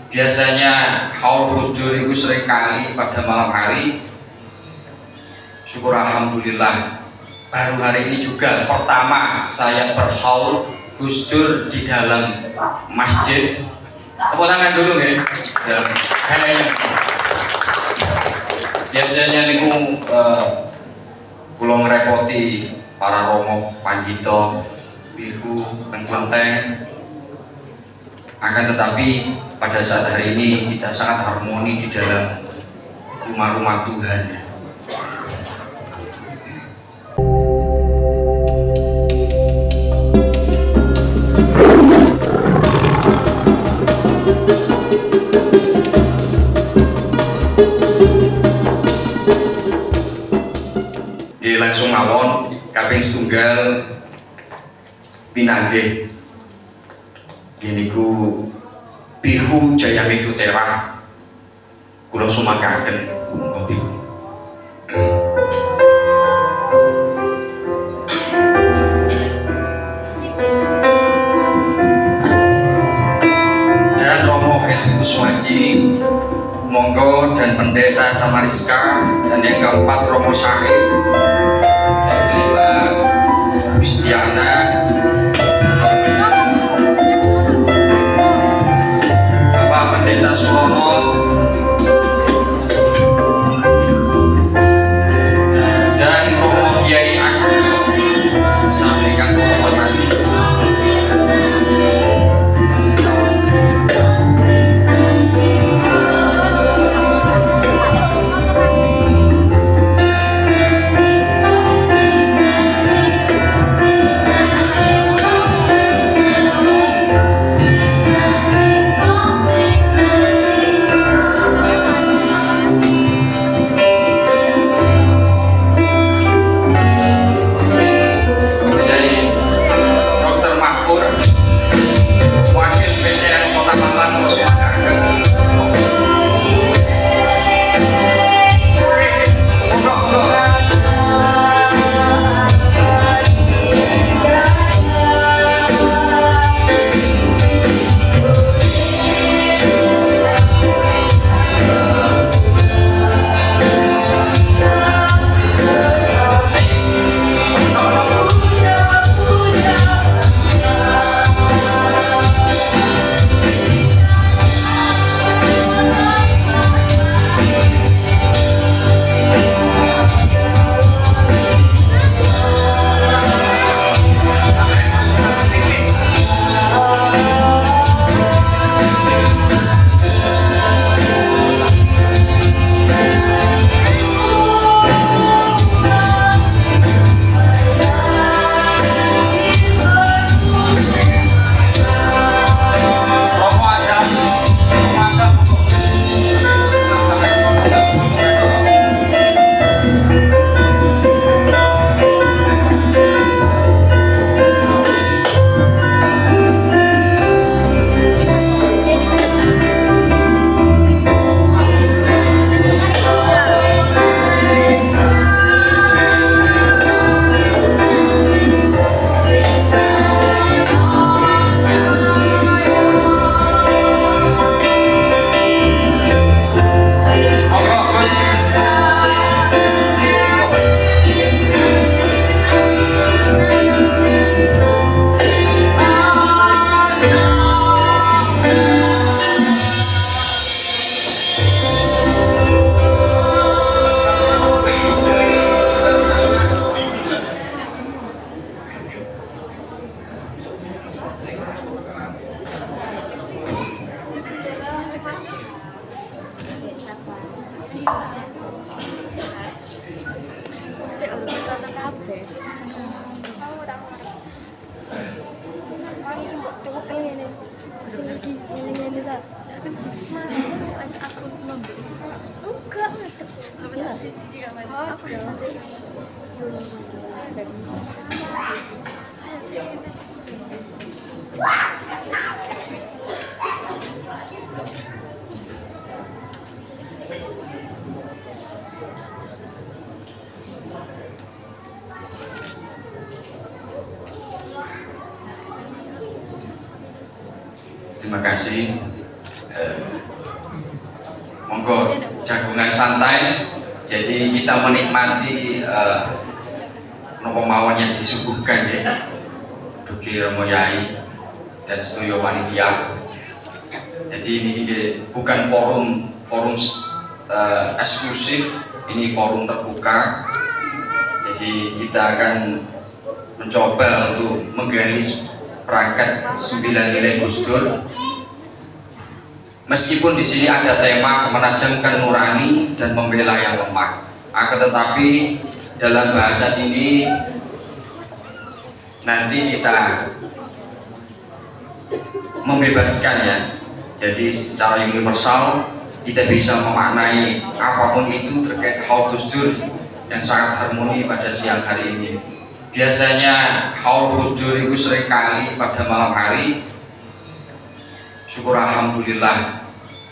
Biasanya haul husdur itu seringkali pada malam hari. Syukur alhamdulillah baru hari ini juga pertama saya berhaul husdur di dalam masjid. Tepuk tangan dulu ya. Kayaknya biasanya niku kula ngrepoti para romo panjito bihu teng-klenteng, akan tetapi pada saat hari ini kita sangat harmoni di dalam rumah-rumah Tuhan. Di langsung mawon kaping setunggal pinanggih giniku bihu Jaya Medutera kula sumangkaken monggo bihu. Dan Romo Hedi Kuswaji monggo, dan Pendeta Tamariska, dan yang keempat Romo Syahid, yang kelima Kristiana, Bapak Pendeta Surono, dan Romo Kiai Agung sami kang kula hormati. Terima kasih. monggo jagungan santai. Jadi kita menikmati nopo mawon yang disuguhkan ya, dugi Romo Yai dan setuyo panitia. Jadi ini bukan forum eksklusif, ini forum terbuka. Jadi kita akan mencoba untuk menggali perangkat 9 nilai Gus Dur. Meskipun di sini ada tema menajamkan nurani dan membela yang lemah, akan tetapi dalam bahasan ini nanti kita membebaskan ya. Jadi secara universal kita bisa memaknai apapun itu terkait haul Gus Dur yang sangat harmoni pada siang hari ini. Biasanya haul Gus Dur itu seringkali pada malam hari. Syukur alhamdulillah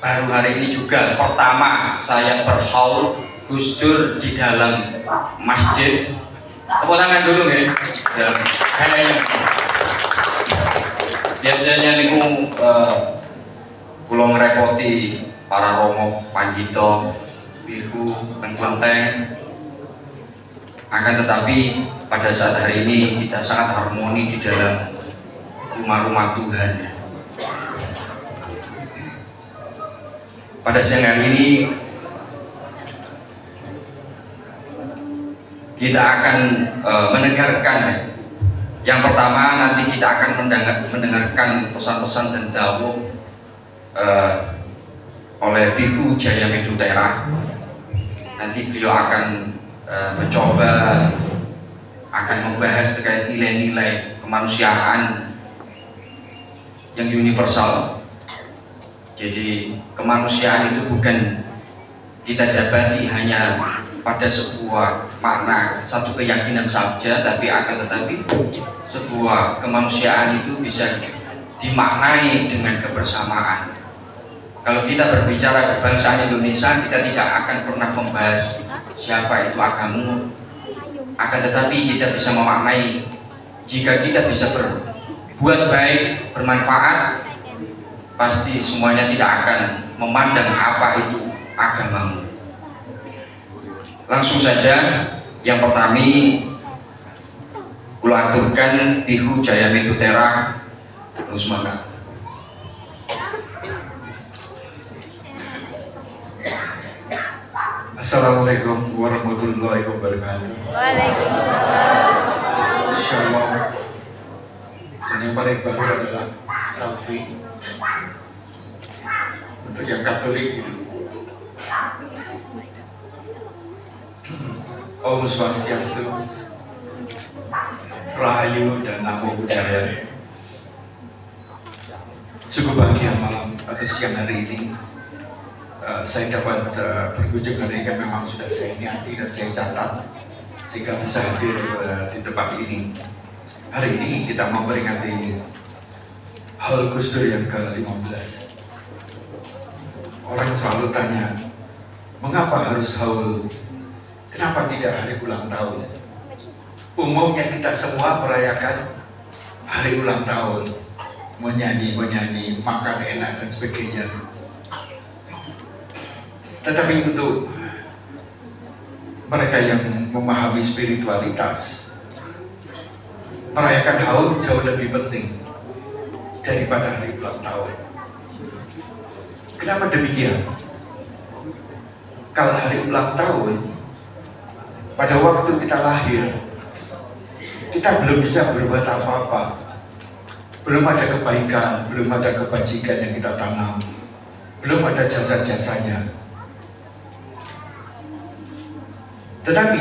baru hari ini juga pertama saya berhaul Gus Dur di dalam masjid. Tepuk tangan dulu ya. Kayaknya biasanya niku kula ngrepoti para romo panjito bihu teng-klenteng. Akan tetapi pada saat hari ini kita sangat harmoni di dalam rumah-rumah Tuhan. Pada siang hari ini kita akan mendengarkan. Yang pertama nanti kita akan mendengarkan pesan-pesan dan dawuh oleh Biku Jaya Medutera. Nanti beliau akan mencoba akan membahas terkait nilai-nilai kemanusiaan yang universal. Jadi kemanusiaan itu bukan kita dapati hanya pada sebuah makna satu keyakinan saja, tapi akan tetapi sebuah kemanusiaan itu bisa dimaknai dengan kebersamaan. Kalau kita berbicara kebangsaan Indonesia, kita tidak akan pernah membahas siapa itu agamamu, akan tetapi kita bisa memaknai jika kita bisa berbuat baik, bermanfaat, pasti semuanya tidak akan memandang apa itu agamamu. Langsung saja, yang pertama kula aturkan Bihu Jaya Medutera Lusmaka. Assalamualaikum warahmatullahi wabarakatuh. Waalaikumsalam. Shalom. Dan yang paling baru adalah Salvi untuk yang Katolik gitu. Om Swastiastu, Rahayu dan Namo Buddhaya. Sungguh bahagia malam atau siang hari ini saya dapat berkunjung hari ini, memang sudah saya niati dan saya catat sehingga bisa hadir di tempat ini. Hari ini kita memperingati Haul Gus Dur yang ke-15. Orang selalu tanya, mengapa harus haul? Kenapa tidak hari ulang tahun? Umumnya kita semua merayakan hari ulang tahun, menyanyi, makan enak dan sebagainya. Tetapi untuk mereka yang memahami spiritualitas, merayakan haul jauh lebih penting daripada hari ulang tahun. Kenapa demikian? Kalau hari ulang tahun, pada waktu kita lahir, kita belum bisa berbuat apa-apa. Belum ada kebaikan, belum ada kebajikan yang kita tanam, belum ada jasa-jasanya. Tetapi,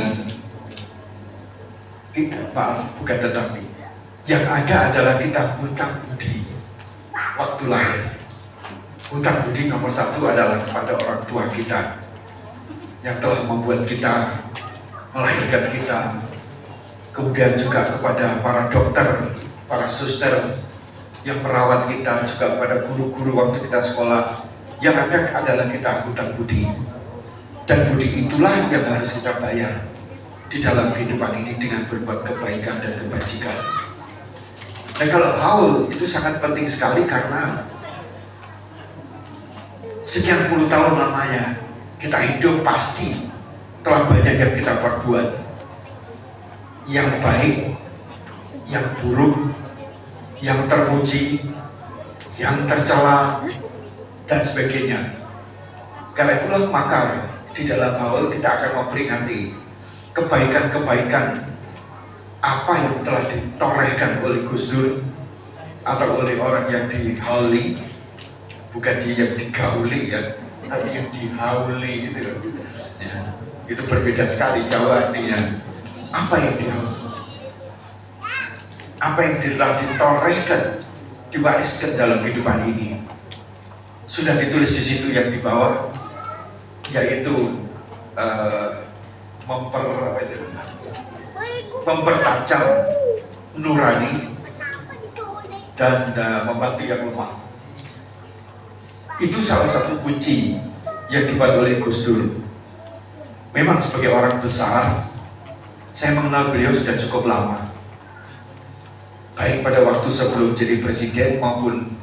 yang ada adalah kita hutang budi waktu lahir. Hutang budi nomor satu adalah kepada orang tua kita yang telah membuat kita, melahirkan kita. Kemudian juga kepada para dokter, para suster yang merawat kita, juga kepada guru-guru waktu kita sekolah. Yang ada adalah kita hutang budi. Dan budi itulah yang harus kita bayar di dalam kehidupan ini dengan berbuat kebaikan dan kebajikan. Dan kalau haul itu sangat penting sekali karena sekian puluh tahun lamanya kita hidup, pasti telah banyak yang kita perbuat, yang baik, yang buruk, yang terpuji, yang tercela, dan sebagainya. Karena itulah maka di dalam haul kita akan memperingati kebaikan-kebaikan apa yang telah ditorehkan oleh Gus Dur atau oleh orang yang dihauli, bukan dia yang digauli ya, tapi yang dihauli itu ya, itu berbeda sekali jauh artinya. Apa yang dihauli, apa yang telah ditorehkan, diwariskan dalam kehidupan ini, sudah ditulis di situ yang di bawah, yaitu mempertajam nurani dan membantu yang lemah. Itu salah satu kunci yang dibuat oleh Gus Dur. Memang sebagai orang besar, saya mengenal beliau sudah cukup lama, baik pada waktu sebelum jadi presiden maupun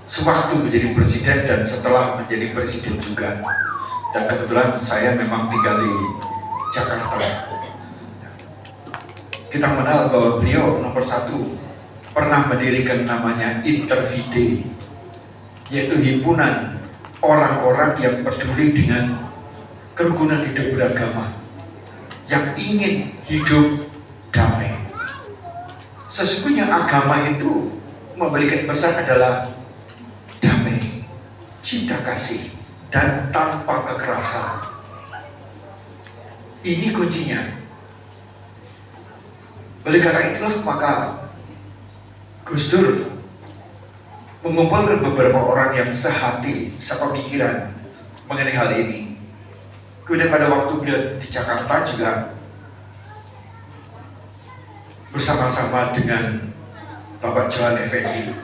sewaktu menjadi presiden dan setelah menjadi presiden juga. Dan kebetulan saya memang tinggal di Jakarta. Kita mengenal bahwa beliau nomor satu pernah mendirikan namanya Intervide, yaitu himpunan orang-orang yang peduli dengan kerukunan hidup beragama, yang ingin hidup damai. Sesungguhnya agama itu memberikan pesan adalah damai, cinta kasih, dan tanpa kekerasan. Ini kuncinya. Oleh karena itulah maka Gus Dur mengumpulkan beberapa orang yang sehati, sepemikiran mengenai hal ini. Kemudian pada waktu beliau di Jakarta juga bersama-sama dengan Bapak Johan Effendi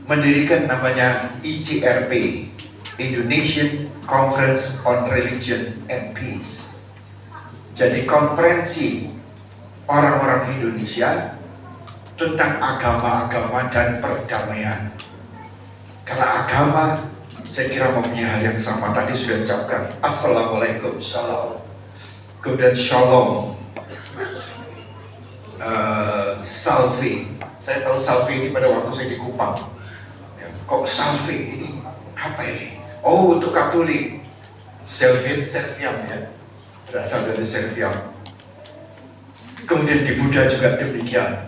mendirikan namanya ICRP, Indonesian Conference on Religion and Peace. Jadi konferensi orang-orang Indonesia tentang agama-agama dan perdamaian. Karena agama, saya kira mempunyai hal yang sama. Tadi sudah ucapkan Assalamualaikum, Shalom, kemudian Shalom, Salve. Saya tahu Salve ini pada waktu saya di Kupang. Kok Salve ini? Apa ini? Oh, untuk Katolik. Serviam ya, berasal dari Serviam. Kemudian di Buddha juga demikian.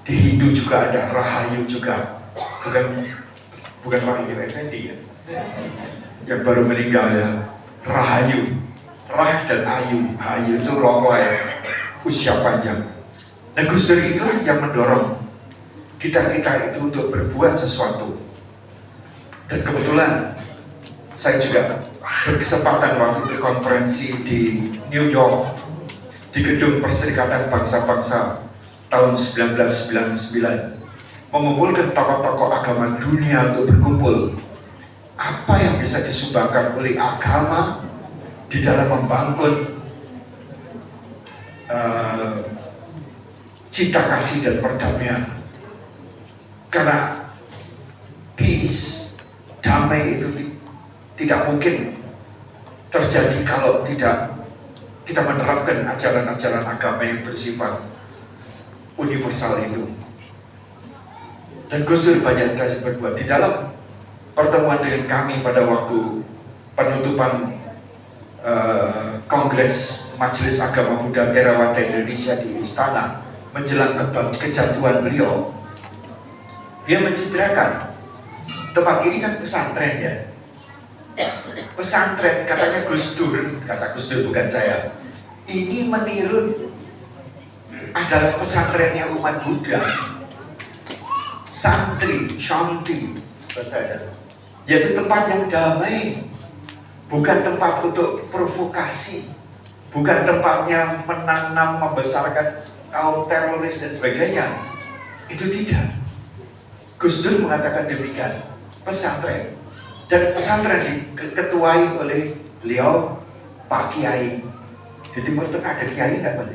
Di Hindu juga ada Rahayu juga. Bukan Rahayu Effendi ya, yang baru meninggal ya. Rahayu, Rah dan Ayu. Ayu itu long life, usia panjang. Dan Gus Dur inilah yang mendorong kita-kita itu untuk berbuat sesuatu. Dan kebetulan saya juga berkesempatan waktu itu konferensi di New York, di gedung Perserikatan Bangsa-Bangsa tahun 1999, mengumpulkan tokoh-tokoh agama dunia untuk berkumpul. Apa yang bisa disumbangkan oleh agama di dalam membangun cinta kasih dan perdamaian. Karena peace, damai itu tidak mungkin terjadi kalau tidak kita menerapkan ajaran-ajaran agama yang bersifat universal itu. Dan Gus Dur banyak kasih berbuat. Di dalam pertemuan dengan kami pada waktu penutupan Kongres Majelis Agama Buddha Theravada Indonesia di Istana menjelang kejatuhan beliau, dia mencitrakan tempat ini kan pesantren ya. Pesantren, katanya Gus Dur, kata Gus Dur bukan saya, ini meniru adalah pesantrennya umat Buddha, santri, shanti, yaitu tempat yang damai, bukan tempat untuk provokasi, bukan tempatnya menanam, membesarkan kaum teroris dan sebagainya. Itu tidak. Gus Dur mengatakan demikian. Pesantren, dan pesantren diketuai oleh beliau Pak Kiai. Di Timur Tengah ada kiai nggak Pak?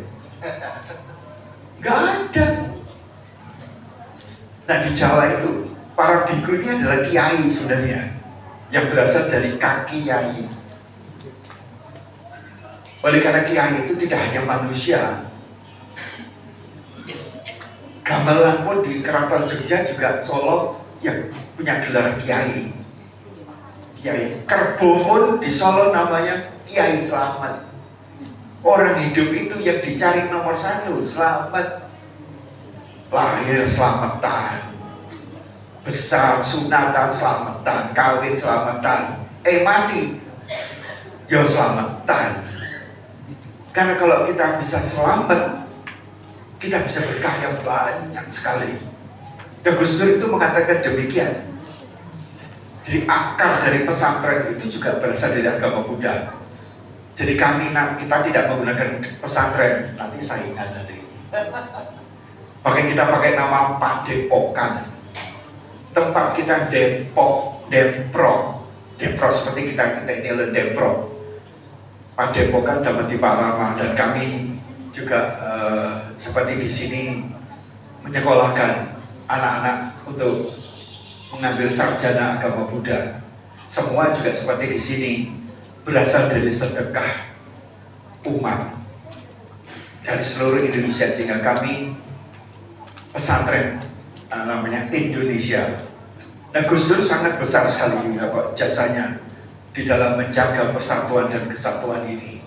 Nggak ada. Nah di Jawa itu Para biku ini adalah kiai sebenarnya, yang berasal dari kaki yai. Oleh karena kiai itu tidak hanya manusia, gamelan pun di Keraton Jogja juga Solo yang punya gelar kiai. Kiai Kerbo pun di Solo namanya Kiai Slamet. Orang hidup itu yang dicari nomor satu, selamat. Lahir selamatan, besar sunatan selamatan, kawin selamatan, mati ya selamatan. Karena kalau kita bisa selamat, kita bisa berkarya banyak sekali. Dan Gus Dur itu mengatakan demikian. Jadi akar dari pesantren itu juga berasal dari agama Buddha. Jadi kita tidak menggunakan pesantren, nanti saingan nanti. Pakai kita pakai nama Padepokan. Tempat kita Depok, Depro seperti kita ini adalah Depro. Padepokan Dhamati Parama, dan kami juga seperti di sini menyekolahkan anak-anak untuk mengambil sarjana agama Buddha. Semua juga seperti di sini berasal dari sedekah umat dari seluruh Indonesia, sehingga kami pesantren namanya Indonesia. Nah, Gus Dur sangat besar sekali jasanya di dalam menjaga persatuan dan kesatuan ini.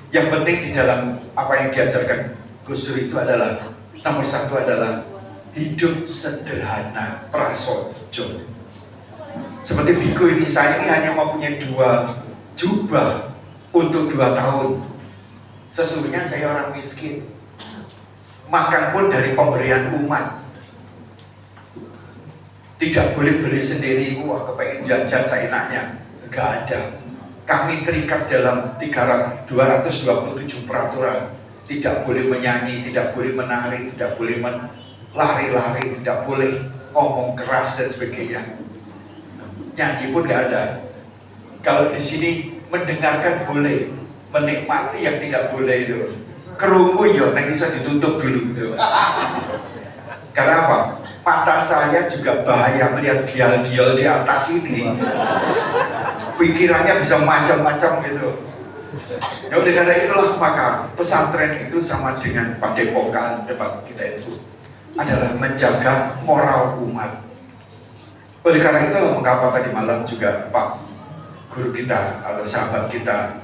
Yang penting di dalam apa yang diajarkan Gus Dur itu adalah nomor satu adalah hidup sederhana, prasojo. Seperti biku ini, saya ini hanya mempunyai 2 jubah untuk 2 tahun. Sesungguhnya saya orang miskin, makan pun dari pemberian umat. Tidak boleh beli sendiri, wah kepengen jajan seenaknya, nggak ada. Kami terikat dalam 227 peraturan. Tidak boleh menyanyi, tidak boleh menari, tidak boleh lari-lari, tidak boleh ngomong keras dan sebagainya. Nyanyi pun nggak ada. Kalau di sini mendengarkan boleh, menikmati yang tidak boleh itu. Kerungu ya, yang bisa ditutup dulu gitu. Karena apa? Mata saya juga bahaya melihat gial-gial di atas ini. Pikirannya bisa macam-macam gitu. Ya oleh karena itulah maka pesantren itu sama dengan padepokan tempat kita itu adalah menjaga moral umat. Oleh karena itulah mengapa tadi malam juga Pak Guru kita atau sahabat kita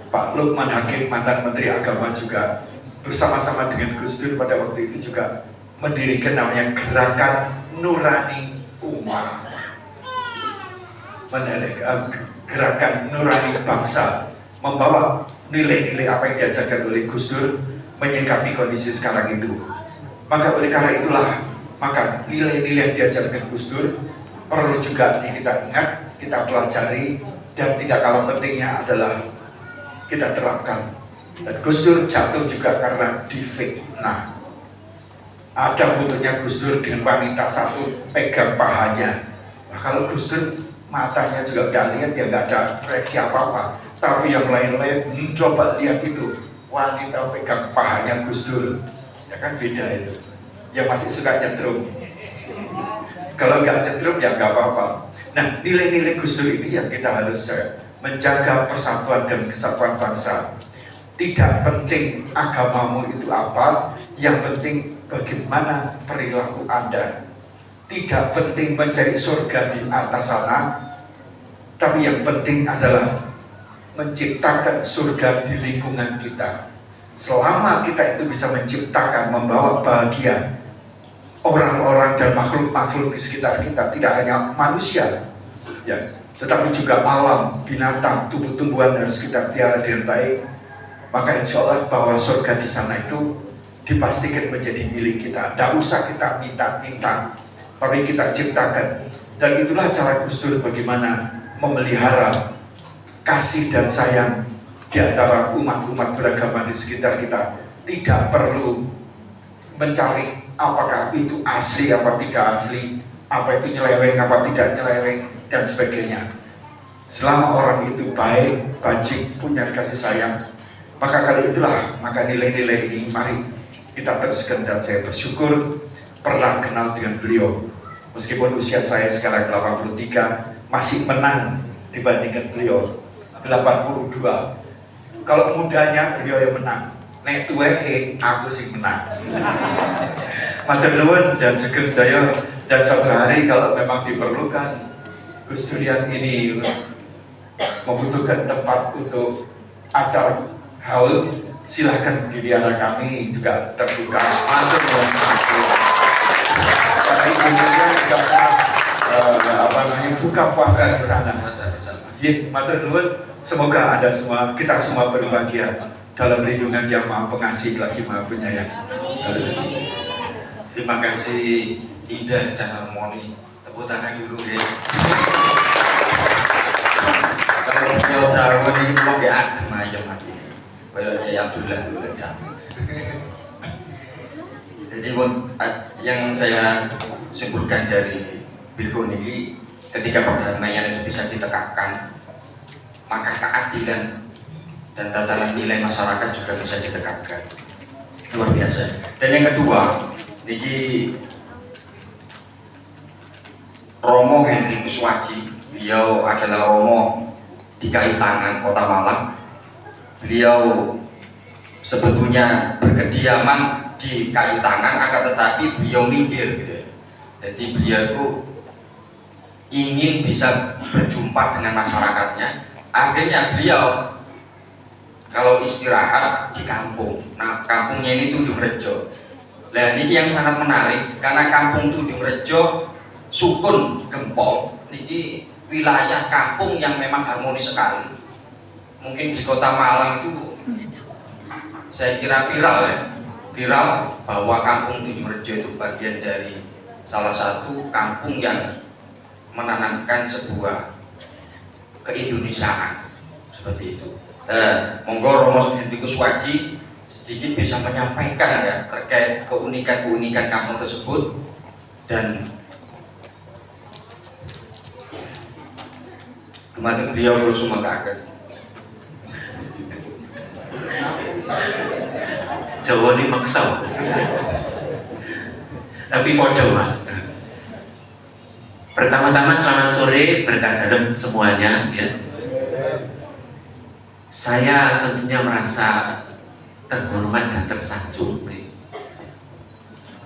Pak Lukman Hakim, mantan Menteri Agama, juga bersama-sama dengan Gus Dur pada waktu itu juga mendirikan namanya Gerakan Nurani Umat, Gerakan Nurani Bangsa, membawa nilai-nilai apa yang diajarkan oleh Gus Dur menyikapi kondisi sekarang itu. Maka oleh karena itulah, maka nilai-nilai yang diajarkan Gus Dur perlu juga kita ingat, kita pelajari, dan tidak kalah pentingnya adalah kita terapkan. Dan Gus Dur jatuh juga karena difitnah. Ada fotonya Gus Dur dengan wanita satu pegang pahanya. Nah, kalau Gus Dur matanya juga udah lihat, ya nggak ada reaksi apa-apa. Tapi yang lain-lain, coba lihat itu wanita pegang pahanya Gus Dur, ya kan beda itu. Yang masih suka nyetrum, kalau nggak nyetrum ya nggak apa-apa. Nah, nilai-nilai Gus Dur ini yang kita harus menjaga persatuan dan kesatuan bangsa. Tidak penting agamamu itu apa, yang penting bagaimana perilaku Anda. Tidak penting mencari surga di atas sana, tapi yang penting adalah menciptakan surga di lingkungan kita. Selama kita itu bisa menciptakan, membawa bahagia orang-orang dan makhluk-makhluk di sekitar kita, tidak hanya manusia, ya, tetapi juga alam, binatang, tumbuh-tumbuhan harus kita pelihara dengan baik. Maka insya Allah bahwa surga di sana itu dipastikan menjadi milik kita. Tidak usah kita minta-minta, tapi kita ciptakan. Dan itulah cara Gus Dur bagaimana memelihara kasih dan sayang di antara umat-umat beragama di sekitar kita. Tidak perlu mencari apakah itu asli apa tidak asli, apa itu nyeleweng apa tidak nyeleweng, dan sebagainya. Selama orang itu baik, bajik, punya kasih sayang, maka kali itulah, maka nilai-nilai ini mari kita teruskan. Dan saya bersyukur pernah kenal dengan beliau. Meskipun usia saya sekarang 83, masih menang dibandingkan beliau 82. Kalau mudanya beliau yang menang, nek tuweke aku sih menang. Matur nuwun dan sugeng sedaya, dan suatu hari kalau memang diperlukan Gus Durian ini membutuhkan tempat untuk acara haul, silahkan di wihara kami juga terbuka. Matur nuwun. Tapi kemudian juga pernah buka puasa di sana. Iya, matur nuwun. Semoga ada semua, kita semua berbahagia dalam lindungan Yang Maha Pengasih lagi Maha Penyayang. Terima kasih indah dan harmoni. Tepuk tangan dulu ya. Kalau beliau tahu ini belum adem aja mati. Kayak ya Abdullah Jadi yang saya simpulkan dari Biku ini, ketika perdamaian itu bisa ditegakkan, maka keadilan dan tatanan nilai masyarakat juga bisa ditegakkan. Luar biasa. Dan yang kedua, ini Romo Henry Kuswaji. Beliau adalah Romo di Kaitangan, Kota Malang. Beliau sebetulnya berkediaman di Kaitangan, akan tetapi beliau minggir gitu ya. Jadi beliau itu ingin bisa berjumpa dengan masyarakatnya. Akhirnya beliau kalau istirahat di kampung. Nah, kampungnya ini Tujungrejo. Nah, ini yang sangat menarik karena kampung Tujungrejo sukun gempol. Ini wilayah kampung yang memang harmonis sekali. Mungkin di Kota Malang itu saya kira viral ya. Viral bahwa kampung Tujungrejo itu bagian dari salah satu kampung yang menanamkan sebuah keindonesiaan seperti itu. Monggo Romo Henry Kuswaji sedikit bisa menyampaikan ya terkait keunikan-keunikan kampung tersebut dan dumateng beliau kula sumanggaken. Jawa ini maksa. Tapi podo Mas. Pertama-tama selamat sore, berkah dalam semuanya ya. Saya tentunya merasa terhormat dan tersanjung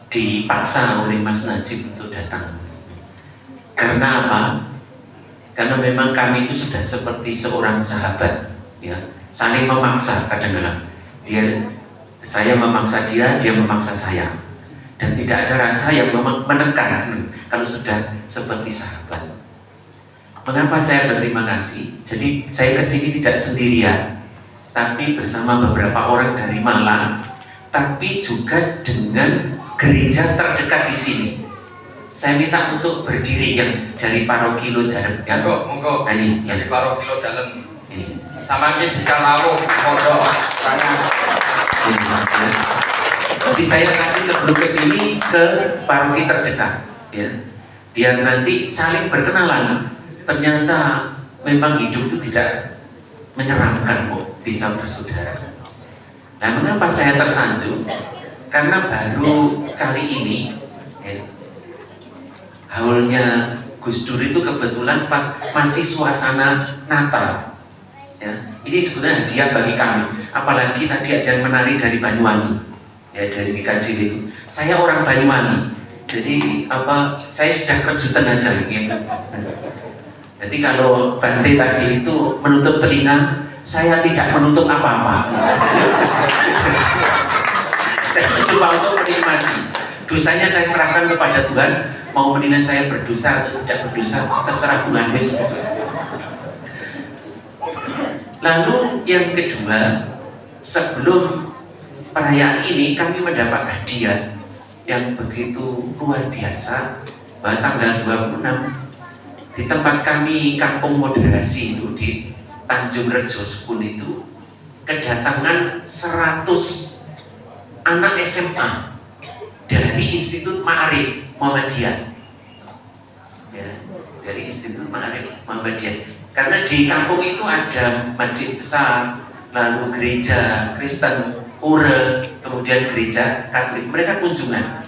dipaksa oleh Mas Najib untuk datang. Karena apa? Karena memang kami itu sudah seperti seorang sahabat ya, saling memaksa kadang-kadang. Saya memaksa dia memaksa saya. Dan tidak ada rasa yang menekan kalau sudah seperti sahabat. Mengapa saya berterima kasih? Jadi saya kesini tidak sendirian, tapi bersama beberapa orang dari Malang, tapi juga dengan gereja terdekat di sini. Saya minta untuk berdiri yang dari paroki Lodalam. Ya, monggo. Ini Dari paroki Lodalam. Ini. Sama ini bisa rawuh pondok tangan. Jadi saya tadi sebelum kesini ke paroki terdekat, ya, biar nanti saling berkenalan. Ternyata memang hidup itu tidak menyeramkan kok, bisa bersaudara. Nah, mengapa saya tersanjung? Karena baru kali ini ya, haulnya Gus Dur itu kebetulan pas masih suasana Natal. Ya, ini sebenarnya hadiah bagi kami. Apalagi tadi ada yang menari dari Banyuwangi. Ya, dari GKJ itu. Saya orang Banyuwangi. Jadi saya sudah kerjutan aja ya. Jadi kalau Bante tadi itu menutup telinga, saya tidak menutup apa-apa. Saya mencoba untuk menikmati. Dosanya saya serahkan kepada Tuhan. Mau menilai saya berdosa atau tidak berdosa, terserah Tuhan. Lalu yang kedua, sebelum perayaan ini kami mendapat hadiah yang begitu luar biasa. Bahwa tanggal 26 di tempat kami Kampung Moderasi itu di Tanjung Rejo Sukun itu kedatangan 100 anak SMA dari Institut Ma'arif Muhammadiyah. Ya, dari Institut Ma'arif Muhammadiyah. Karena di kampung itu ada masjid besar, lalu gereja Kristen, pura, kemudian gereja Katolik. Mereka kunjungan.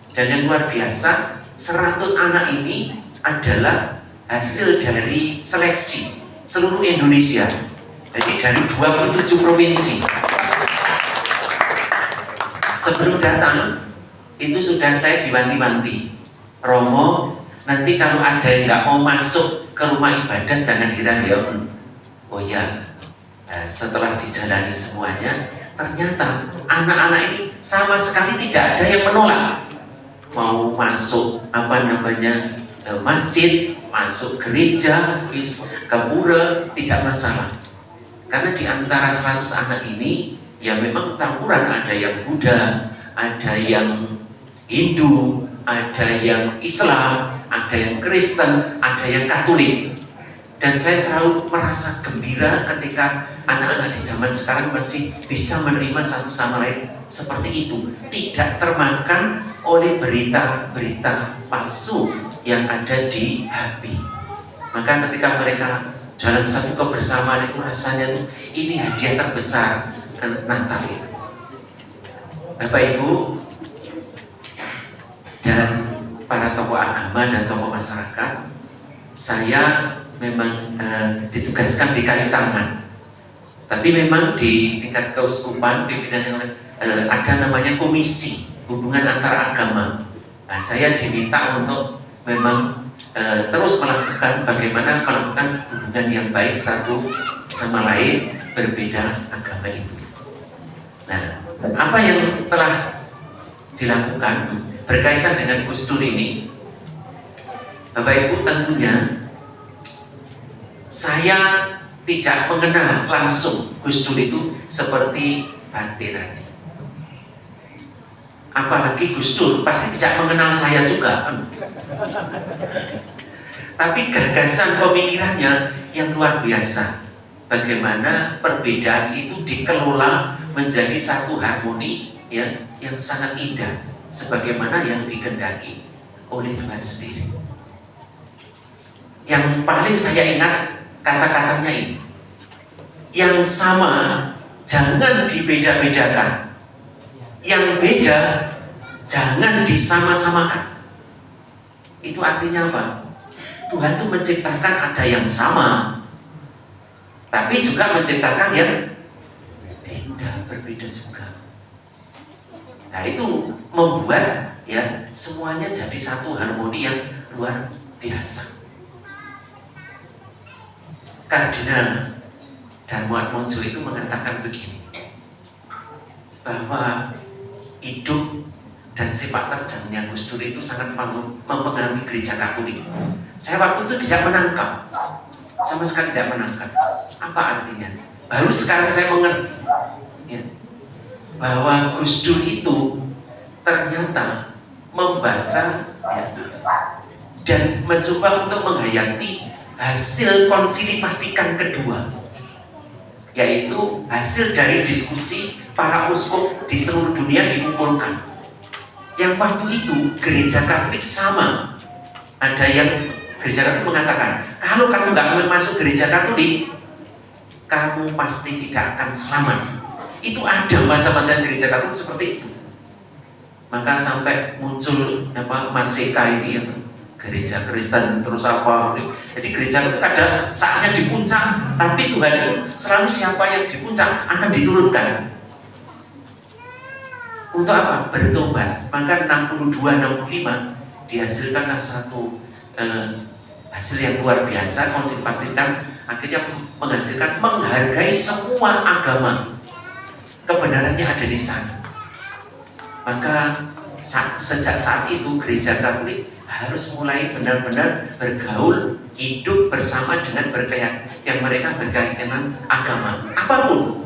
Dan yang luar biasa, 100 anak ini adalah hasil dari seleksi seluruh Indonesia. Jadi dari 27 provinsi. Sebelum datang itu sudah saya diwanti-wanti, Romo, nanti kalau ada yang nggak mau masuk ke rumah ibadah jangan heran ya. Oh ya, setelah dijalani semuanya, ternyata anak-anak ini sama sekali tidak ada yang menolak mau masuk masjid, masuk gereja, ke pura, tidak masalah. Karena di antara 100 anak ini ya memang campuran, ada yang Buddha, ada yang Hindu, ada yang Islam, ada yang Kristen, ada yang Katolik. Dan saya selalu merasa gembira ketika anak-anak di zaman sekarang masih bisa menerima satu sama lain seperti itu, tidak termakan oleh berita-berita palsu yang ada di HP. Maka ketika mereka dalam satu kebersamaan itu rasanya tuh ini hadiah terbesar Natal itu. Bapak Ibu dan para tokoh agama dan tokoh masyarakat, saya memang ditugaskan di Kayu Tangan. Tapi memang di tingkat keuskupan pimpinan yang ada namanya komisi hubungan antar agama. Nah, saya diminta untuk memang terus melakukan bagaimana melakukan hubungan yang baik satu sama lain berbeda agama itu. Nah, apa yang telah dilakukan berkaitan dengan Gus Dur ini, Bapak Ibu, tentunya saya tidak mengenal langsung Gus Dur itu seperti Bante tadi. Apalagi Gus Dur pasti tidak mengenal saya juga. Tapi gagasan pemikirannya yang luar biasa. Bagaimana perbedaan itu dikelola menjadi satu harmoni ya, yang sangat indah, sebagaimana yang dikehendaki oleh Tuhan sendiri. Yang paling saya ingat kata-katanya ini, yang sama jangan dibeda-bedakan, yang beda jangan disama-samakan. Itu artinya apa? Tuhan itu menciptakan ada yang sama, tapi juga menciptakan yang beda, berbeda juga. Nah, itu membuat ya semuanya jadi satu harmoni yang luar biasa. Kardinal Darmoatmojo itu mengatakan begini, bahwa hidup dan sepak terjangnya Gus Dur itu sangat mempengaruhi gereja Katolik. Saya waktu itu tidak menangkap, sama sekali tidak menangkap apa artinya. Baru sekarang saya mengerti ya, bahwa Gus Dur itu ternyata membaca ya, dan mencoba untuk menghayati hasil Konsili Vatikan kedua, yaitu hasil dari diskusi para uskup di seluruh dunia dikumpulkan. Yang waktu itu gereja Katolik sama, ada yang gereja Katolik mengatakan kalau kamu nggak masuk gereja Katolik, kamu pasti tidak akan selamat. Itu ada masa-masa gereja Katolik seperti itu. Maka sampai muncul Maseka ini yang gereja Kristen terus apa gitu. Jadi gereja itu ada saatnya di puncak, tapi Tuhan itu selalu siapa yang di puncak akan diturunkan. Untuk apa? Bertobat. Maka 62-65 dihasilkanlah satu hasil yang luar biasa. Konsili Vatikan akhirnya menghasilkan menghargai semua agama. Kebenarannya ada di sana. Maka sejak saat itu gereja Katolik harus mulai benar-benar bergaul, hidup bersama dengan yang mereka berkeyakinan agama apapun.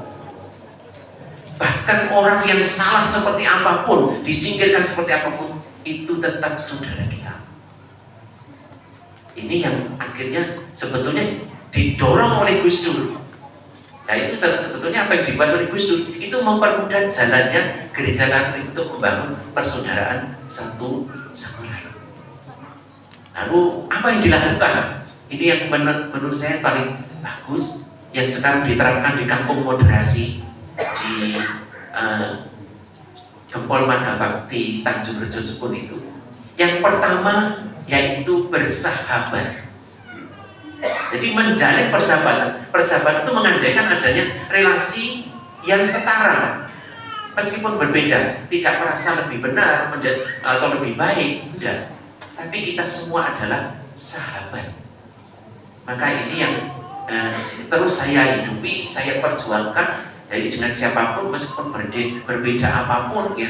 Bahkan orang yang salah seperti apapun, disingkirkan seperti apapun, itu tetap saudara kita. Ini yang akhirnya sebetulnya didorong oleh Gus Dur. Nah, itu sebetulnya apa yang dibuat oleh Gus Dur itu mempermudah jalannya gereja Katolik untuk membangun persaudaraan satu sama lain. Lalu apa yang dilakukan? Ini yang menurut saya paling bagus, yang sekarang diterapkan di Kampung Moderasi di Gempol Marga Bakti Tanjung Rejo Sukun itu. Yang pertama yaitu bersahabat. Jadi menjalin persahabatan. Persahabatan itu mengandaikan adanya relasi yang setara. Meskipun berbeda, tidak merasa lebih benar atau lebih baik, enggak. Tapi kita semua adalah sahabat. Maka ini yang terus saya hidupi, saya perjuangkan. Jadi dengan siapapun, meskipun berbeda apapun ya,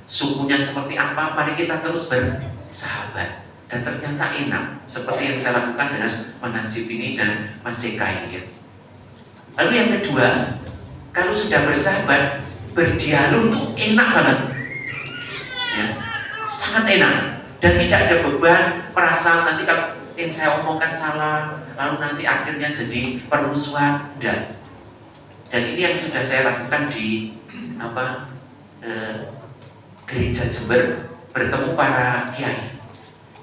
sukunya seperti apa, mari kita terus bersahabat. Dan ternyata enak, seperti yang saya lakukan dengan Manasib ini dan Mas Eka ini ya. Lalu yang kedua, kalau sudah bersahabat, berdialog itu enak banget ya, sangat enak. Dan tidak ada beban, merasa nanti kalau yang saya omongkan salah, lalu nanti akhirnya jadi permusuhan, enggak. Dan ini yang sudah saya lakukan di gereja Jember, bertemu para kiai.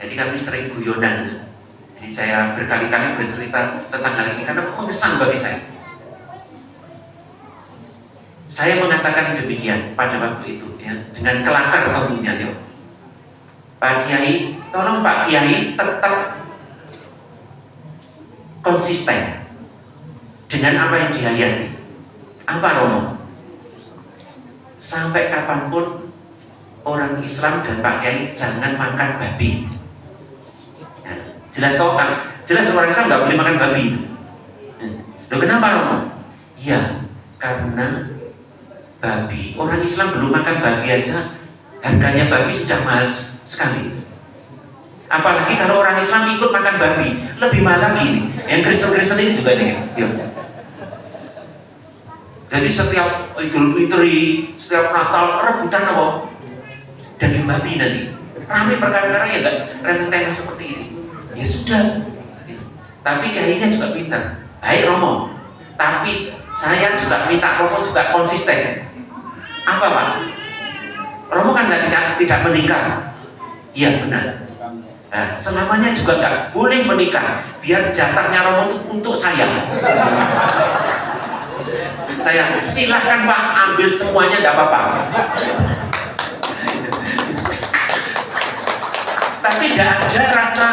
Jadi kami sering guyonan itu. Jadi saya berkali-kali bercerita tentang hal ini karena mengesan bagi saya. Saya mengatakan demikian pada waktu itu, ya, dengan kelakar tentunya, ya. Pak Kiai, tolong Pak Kiai tetap konsisten dengan apa yang dihayati. Apa Romo? Sampai kapanpun orang Islam dan Pak Kiai jangan makan babi. Nah, jelas tau kan? Jelas orang Islam nggak boleh makan babi itu. Loh kenapa Romo? Ya karena babi, orang Islam belum makan babi aja harganya babi sudah mahal sekali. Apalagi kalau orang Islam ikut makan babi, lebih mahal lagi nih. Yang Kristen-Kristen ini juga nih, yuk. Jadi setiap Idul Fitri, setiap Natal rebutan apa? Daging babi nanti. Ramai perkara-perkara ya enggak remeh-temeh seperti ini. Ya sudah. Tapi kiainya juga pintar. Baik Romo. Tapi saya juga minta Romo juga konsisten. Apa Pak? Romo kan tidak menikah. Iya benar. Nah, selamanya juga nggak boleh menikah. Biar jatahnya Romo itu untuk saya. Saya silahkan Pak ambil semuanya, tidak apa-apa. Tapi tidak ada rasa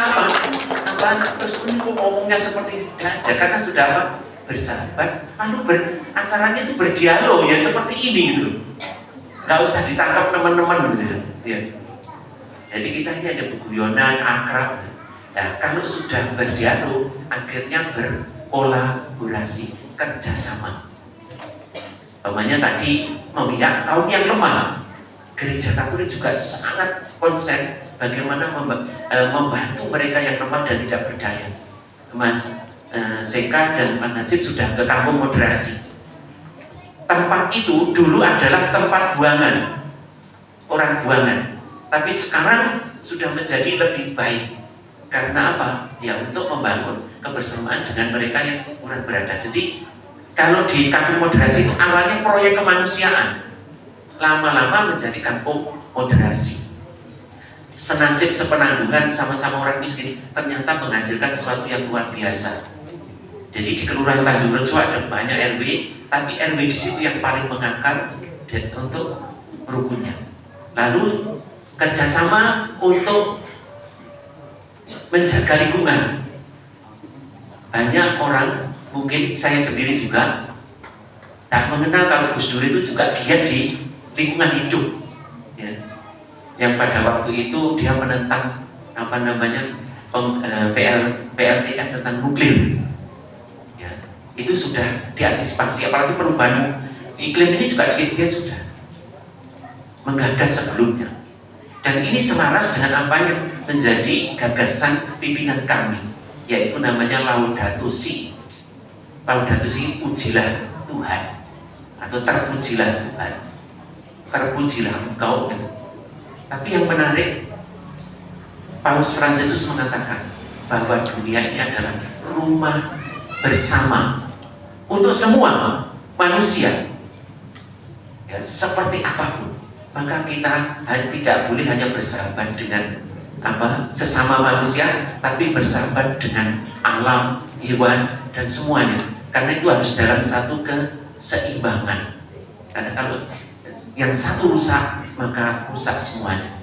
terus ngomongnya seperti ini, tidak ada, karena sudah apa? Bersahabat, lalu acaranya itu berdialog ya seperti ini gitu loh. Nggak usah ditangkap teman-teman gitu ya. Jadi kita ini aja berguyonan, akrab. Nah, kalau sudah berdialog, akhirnya berkolaborasi, kerjasama. Namanya tadi memihak kaum yang lemah. Gereja Katolik juga sangat konsen bagaimana membantu mereka yang lemah dan tidak berdaya. Mas Seka dan Mas Najib sudah ke kampung moderasi. Tempat itu dulu adalah tempat buangan, orang buangan. Tapi sekarang sudah menjadi lebih baik. Karena apa? Ya untuk membangun kebersamaan dengan mereka yang kurang berada. Jadi kalau di kampung moderasi itu awalnya proyek kemanusiaan, lama-lama menjadi kampung moderasi. Senasib sepenanggungan sama-sama orang miskin ternyata menghasilkan sesuatu yang luar biasa. Jadi di Kelurahan Tanjung Rejo ada banyak RW, tapi RW di situ yang paling mengakar untuk rukunnya. Lalu kerjasama untuk menjaga lingkungan. Banyak orang, mungkin saya sendiri juga tak mengenal kalau Gus Dur itu juga giat di lingkungan hidup ya. Yang pada waktu itu dia menentang PLTN tentang nuklir ya. Itu sudah diantisipasi, apalagi perubahan iklim ini juga dia sudah menggagas sebelumnya. Dan ini selaras dengan apa yang menjadi gagasan pimpinan kami, yaitu namanya Laudato Si. Laudato Si, pujilah Tuhan, atau terpujilah Tuhan, terpujilah Engkau. Tapi yang menarik, Paus Fransiskus mengatakan bahwa dunia ini adalah rumah bersama untuk semua manusia ya, seperti apapun. Maka kita tidak boleh hanya bersahabat dengan sesama manusia, tapi bersahabat dengan alam, hewan, dan semuanya. Karena itu harus dalam satu keseimbangan. Karena kalau yang satu rusak, maka rusak semuanya.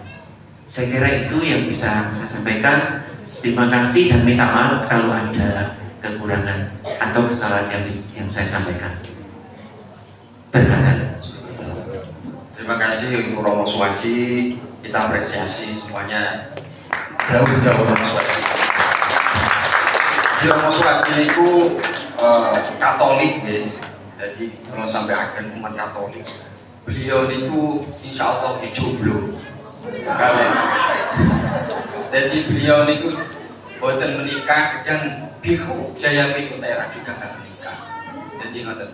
Saya kira itu yang bisa saya sampaikan. Terima kasih dan minta maaf kalau ada kekurangan atau kesalahan yang saya sampaikan. Berkata. Terima kasih untuk Romo Suwaji, kita apresiasi semuanya. Jauh-jauh Romo Suwaji. Di Romo Suwaji itu Katolik ya. Jadi kalau sampai agen umat Katolik, beliau itu insya Allah jomblo. Kalian. Jadi beliau itu boten menikah dan Biku Jaya Pitutera juga nggak menikah. Jadi ngoten.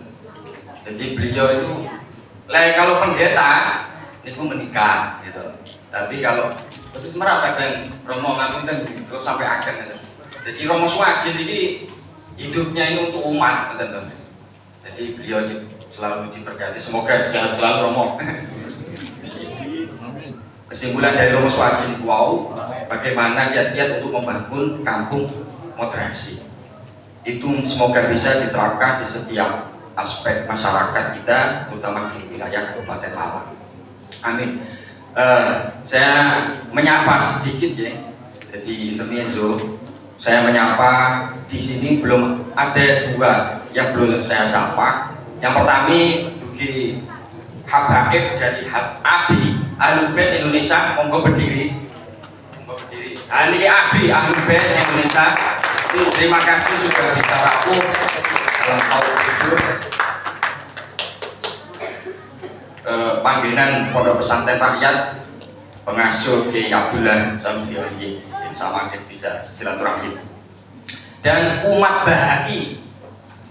Jadi beliau itu, kalau pendeta itu menikah gitu. Tapi kalau terus merapa dan Romo ngapunten kalau sampai agen gitu. Jadi Romo Suwaji ini hidupnya ini untuk umat gitu. Jadi beliau selalu diberkati. Semoga sehat selalu Romo. Kesimpulan dari Romo Suwaji wow, bagaimana kiat-kiat untuk membangun kampung moderasi itu semoga bisa diterapkan di setiap aspek masyarakat kita, terutama di wilayah Kabupaten Malang. Amin. Saya menyapa sedikit ya, jadi intermezzo. Saya menyapa di sini belum ada dua yang belum saya sapa. Yang pertama Dugi Habaib dari ABI Ahlul Bait Indonesia, monggo berdiri. Monggo berdiri. Ini ABI Ahlul Bait Indonesia. Terima kasih sudah bisa rapuh dalam tahun Gusdur. Panggilan Pondok Pesantren Rakyat pengasuh Kiai Abdullah Sambiyoyi sama bisa silaturahim. Dan umat Bahai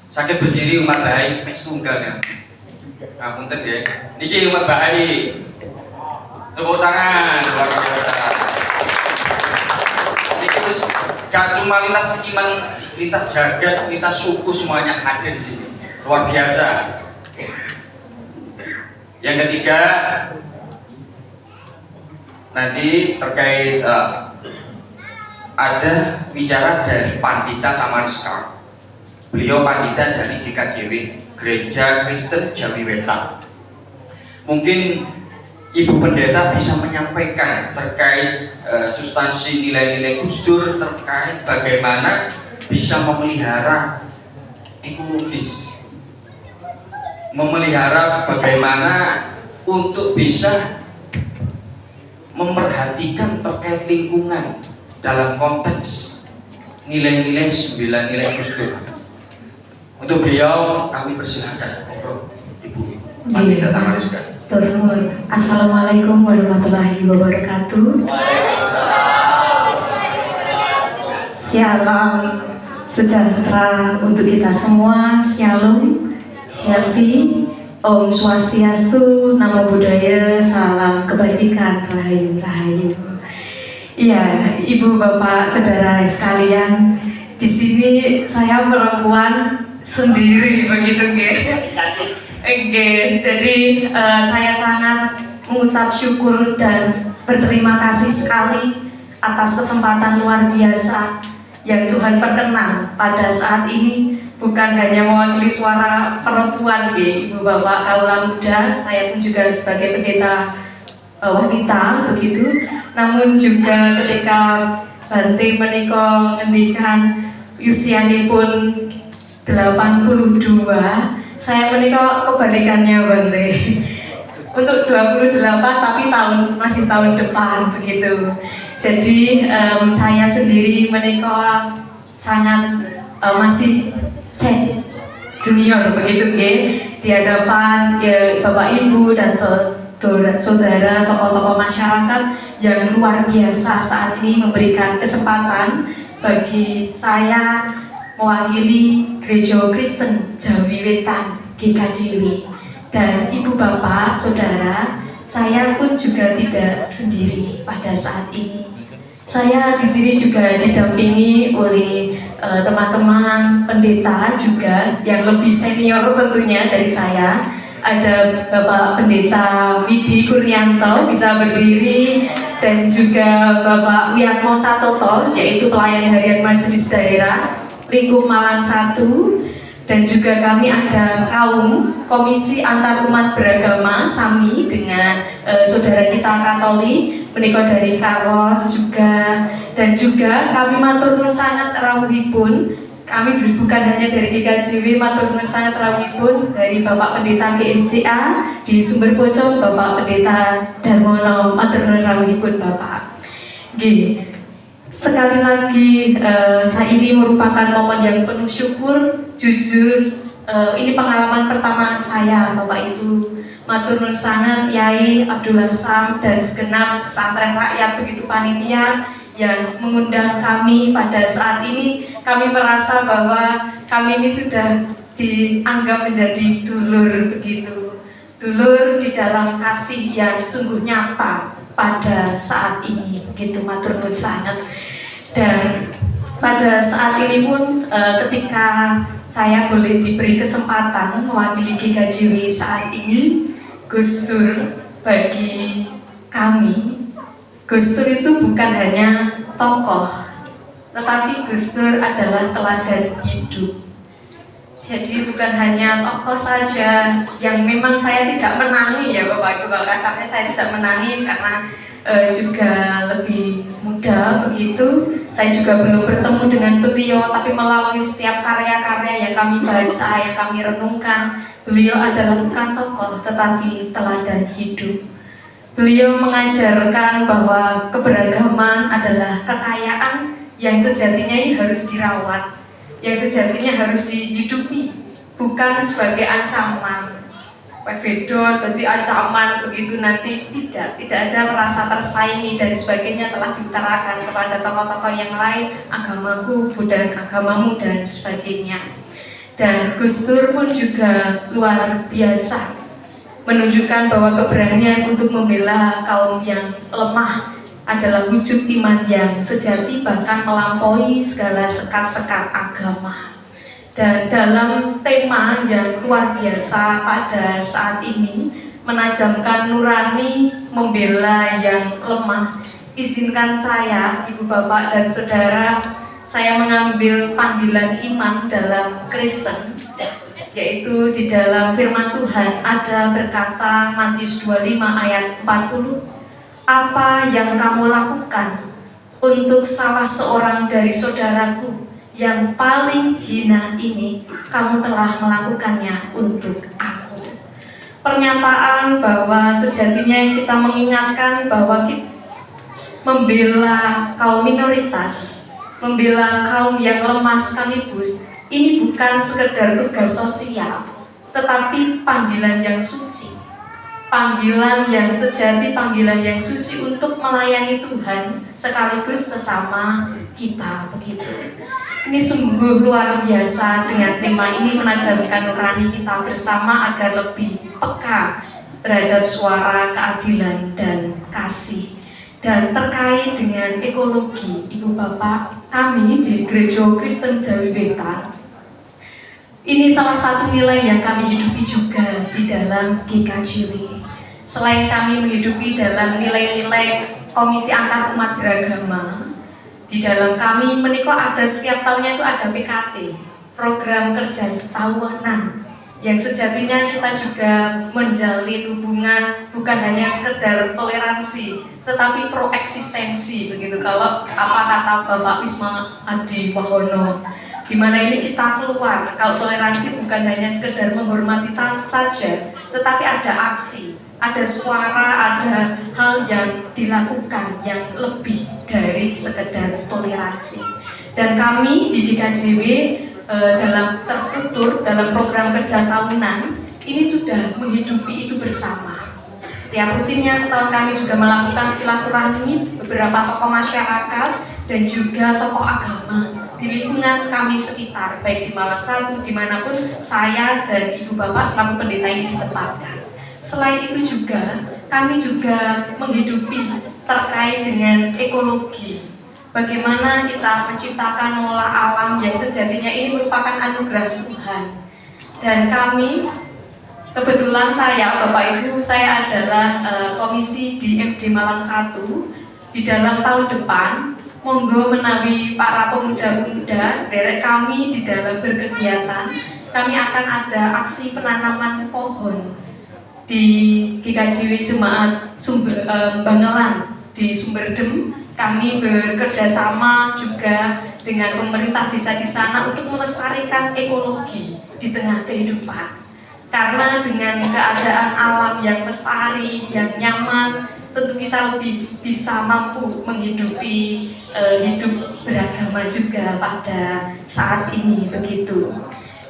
sakit berdiri umat Bahai mes tunggal ya. Ngapunten nggih. Niki umat Bahai. Tepuk tangan luar biasa. Niki wis gak cuma lintas iman, lintas jagat, lintas suku semuanya hadir di sini. Luar biasa. Yang ketiga nanti terkait ada bicara dari Pandita Tamariska. Beliau pandita dari GKJW, Gereja Kristen Jawi Wetan. Mungkin Ibu Pendeta bisa menyampaikan terkait substansi nilai-nilai Gusdur terkait bagaimana bisa memelihara ekologis, memelihara bagaimana untuk bisa memperhatikan terkait lingkungan dalam konteks nilai-nilai 9 nilai Gusdur. Untuk beliau kami persilahkan, Ibu Pandita Tamariska. Turun. Assalamualaikum warahmatullahi wabarakatuh. Shalom sejahtera untuk kita semua. Shalom, Shalvi, Om Swastiastu, Namo Buddhaya, salam kebajikan, rahayu, rahayu. Ya, Ibu, Bapak, Saudara sekalian, di sini saya perempuan sendiri begitu nggih. Jadi saya sangat mengucap syukur dan berterima kasih sekali atas kesempatan luar biasa yang Tuhan perkenan pada saat ini, bukan hanya mewakili suara perempuan nggih, Ibu Bapak kaula muda, saya pun juga sebagai pendeta wanita begitu, namun juga ketika Bante menika ngendikan usianipun 82, saya menikah kebalikannya Bante. Untuk 28 tapi masih tahun depan begitu. Jadi saya sendiri menikah sangat masih junior begitu nggih di hadapan ya Bapak Ibu dan saudara tokoh-tokoh masyarakat yang luar biasa saat ini memberikan kesempatan bagi saya mewakili Gereja Kristen Jawi Wetan GKJW. Dan Ibu Bapak, Saudara, saya pun juga tidak sendiri pada saat ini. Saya di sini juga didampingi oleh teman-teman pendeta juga yang lebih senior tentunya dari saya. Ada Bapak Pendeta Widi Kurnianto, bisa berdiri, dan juga Bapak Wiatmo Satoto, yaitu pelayan harian Majelis Daerah Lingkup Malang 1, dan juga kami ada kaum Komisi Antar Umat Beragama SAMI dengan saudara kita Katolik, menika dari Carlos juga, dan juga kami matur nuwun sangat rawuhipun. Kami bukan hanya dari GKJW, matur nuwun sangat rawuhipun dari Bapak Pendeta GSCA di Sumber Pocong, Bapak Pendeta Darmono, matur nuwun rawuhipun Bapak. Nggih. Sekali lagi saya ini merupakan momen yang penuh syukur, jujur. Ini pengalaman pertama saya, Bapak Ibu. Matur nuwun sangat Yai Abdullah Sam dan segenap pesantren rakyat begitu panitia yang mengundang kami pada saat ini. Kami merasa bahwa kami ini sudah dianggap menjadi dulur begitu. Dulur di dalam kasih yang sungguh nyata pada saat ini begitu, matur nuwun sangat. Dan pada saat ini pun ketika saya boleh diberi kesempatan mewakili GKJW saat ini, Gus Dur bagi kami, Gus Dur itu bukan hanya tokoh, tetapi Gus Dur adalah teladan hidup. Jadi bukan hanya tokoh saja yang memang saya tidak menangi ya Bapak Ibu, kalau kasarnya saya tidak menangi karena juga lebih muda begitu. Saya juga belum bertemu dengan beliau, tapi melalui setiap karya-karya yang kami baca, yang kami renungkan, beliau adalah bukan tokoh tetapi teladan hidup. Beliau mengajarkan bahwa keberagaman adalah kekayaan yang sejatinya ini harus dirawat, yang sejatinya harus dihidupi, bukan sebagai ancaman. Bedo, jadi ancaman begitu nanti tidak ada merasa tersaingi dan sebagainya, telah diutarakan kepada tokoh-tokoh yang lain, agamaku, budaya agamamu dan sebagainya. Dan Gus Dur pun juga luar biasa menunjukkan bahwa keberanian untuk membela kaum yang lemah adalah wujud iman yang sejati, bahkan melampaui segala sekat-sekat agama. Dan dalam tema yang luar biasa pada saat ini, menajamkan nurani, membela yang lemah, izinkan saya, Ibu Bapak dan Saudara, saya mengambil panggilan iman dalam Kristen, yaitu di dalam firman Tuhan ada berkata Matius 25 ayat 40, apa yang kamu lakukan untuk salah seorang dari saudaraku yang paling hina ini, kamu telah melakukannya untuk aku. Pernyataan bahwa sejatinya kita mengingatkan bahwa kita membela kaum minoritas, membela kaum yang lemah sekaligus, ini bukan sekedar tugas sosial, tetapi panggilan yang suci, panggilan yang sejati, panggilan yang suci untuk melayani Tuhan sekaligus sesama kita begitu. Ini sungguh luar biasa. Dengan tema ini menajamkan nurani kita bersama agar lebih peka terhadap suara keadilan dan kasih. Dan terkait dengan ekologi, Ibu Bapak, kami di Gereja Kristen Jawi Wetan, ini salah satu nilai yang kami hidupi juga di dalam GKJW. Selain kami menghidupi dalam nilai-nilai Komisi Antar Umat Beragama, di dalam kami menikah ada setiap tahunnya itu ada PKT, program kerja tahunan, yang sejatinya kita juga menjalin hubungan bukan hanya sekedar toleransi, tetapi proeksistensi begitu. Kalau apa kata Bapak Wisma Adi Wahono, di mana ini kita keluar, kalau toleransi bukan hanya sekedar menghormati saja, tetapi ada aksi, ada suara, ada hal yang dilakukan yang lebih dari sekedar toleransi. Dan kami di GKJW dalam terstruktur dalam program kerja tahunan ini sudah menghidupi itu bersama. Setiap rutinnya setahun kami juga melakukan silaturahmi beberapa tokoh masyarakat dan juga tokoh agama di lingkungan kami sekitar, baik di Malang 1, dimanapun saya dan Ibu Bapak selaku pendeta ini ditempatkan. Selain itu juga, kami juga menghidupi terkait dengan ekologi. Bagaimana kita menciptakan olah alam yang sejatinya ini merupakan anugerah Tuhan. Dan kami, kebetulan saya, Bapak Ibu, saya adalah komisi di MD Malang 1. Di dalam tahun depan, monggo menawi para pemuda-pemuda, derek kami di dalam berkegiatan, kami akan ada aksi penanaman pohon di GKJW Jemaat Bangelan di Sumberdem kami bekerja sama juga dengan pemerintah desa di sana untuk melestarikan ekologi di tengah kehidupan. Karena dengan keadaan alam yang lestari, yang nyaman, tentu kita lebih bisa mampu menghidupi hidup beragama juga pada saat ini begitu.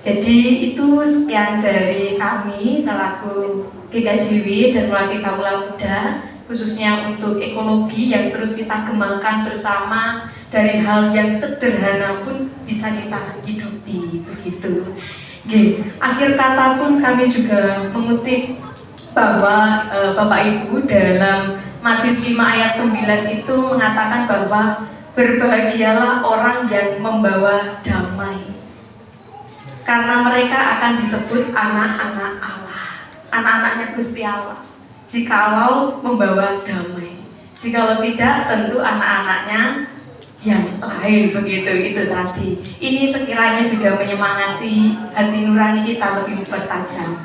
Jadi itu sekian dari kami selaku GKJW dan Mewakili Kaula Muda, khususnya untuk ekologi yang terus kita kembangkan bersama, dari hal yang sederhana pun bisa kita hidupi begitu. Akhir kata pun kami juga mengutip bahwa Bapak Ibu dalam Matius 5 ayat 9 itu mengatakan bahwa berbahagialah orang yang membawa damai, karena mereka akan disebut anak-anak Allah, anak-anaknya Gusti Allah, jikalau membawa damai. Jikalau tidak, tentu anak-anaknya yang lain begitu. Itu tadi. Ini sekiranya juga menyemangati hati nurani kita lebih mempertajam.